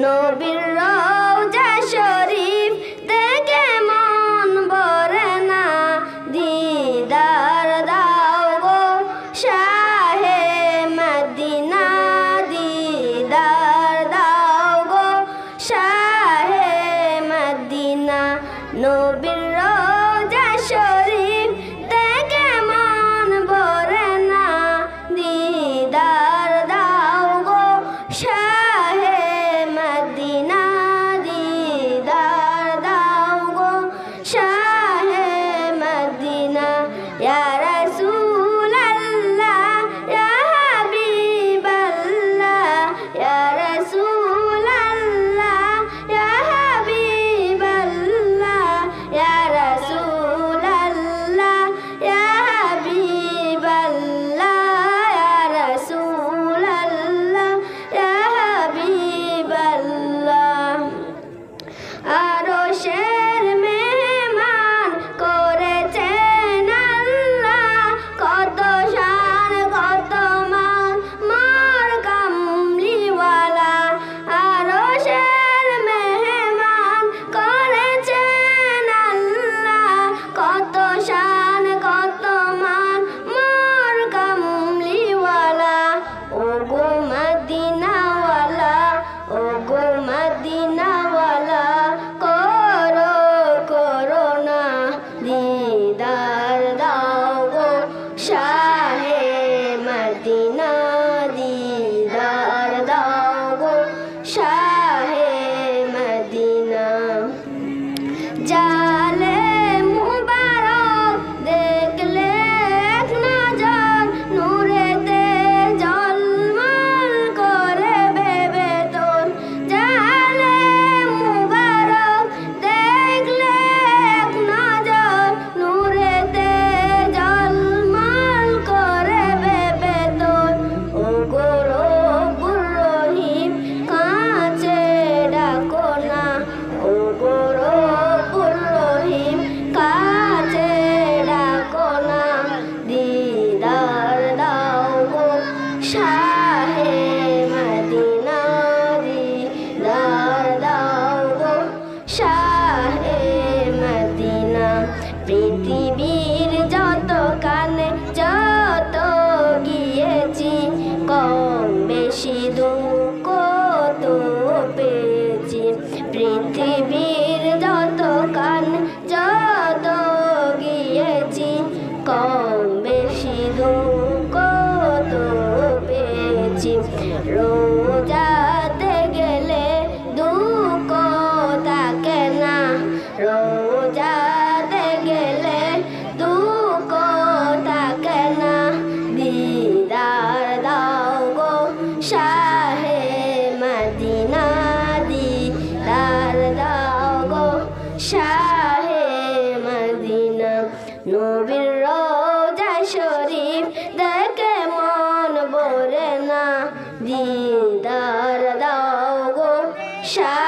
নবীর রওজা শরীফ দেখে মন ভরে না, দিদার দাও গো শাহে মদিনা, দিদার দাও গো শাহে মদিনা। নবীর রওজা শরীফ দেখে মন ভরে না, দিদার দাও গো শাহে মদিনা, দিদার দাও গো শাহে মদিনা। ইয়া রাসূলাল্লাহ ইয়া হাবিবাল্লাহ, ইয়া রাসূলাল্লাহ ইয়া হাবিবাল্লাহ, ইয়া রাসূলাল্লাহ ইয়া হাবিবাল্লাহ, ইয়া রাসূলাল্লাহ ইয়া হাবিবাল্লাহ। আরশের মেহমান করেছেন আল্লাহ, কত শান কত মান মোর কামলিওয়ালা। আরশের মেহমান করেছেন আল্লাহ, কত শান কত মান মোর কামলিওয়ালা। ওগো মদিনাওয়ালা, ওগো মদিনাওয়ালা, করো করোনা, দিদার দাও গো শাহে মদিনা, দিদার দাও গো শাহে মদিনা। জালে মুবারক দেখলে এক নজর, নূরেতে ঝলমল করে বেবেতন। জালে মুবারক দেখলে এক নজর, নূরেতে ঝলমল করে বেবেতন। ওগো রব্বুর রহিম কাছে ডাকো না, ওগো রব্বুর রহিম কাছে ডাকো না, দিদার দাও গো শাহে মদিনা, দিদার দাও গো শাহে মদিনা। পৃথিবীর যত কানে যত গিয়েছি, কম বেশি দুঃখ তো পেয়েছি। পৃথিবীর যত কান যত গিয়েছি, কম বেশি দুঃখ তো পেয়েছি। রোজাতে গেলে দুঃখ থাকে না, রোজাতে গেলে দুঃখ থাকে না, দিদার দাও গো শাহে মদিনা, দিদার দাও গো শাহে মদিনা। নবীর রওজা শরীফ দেখে মন ভরে না, দিদার দাও গো শাহে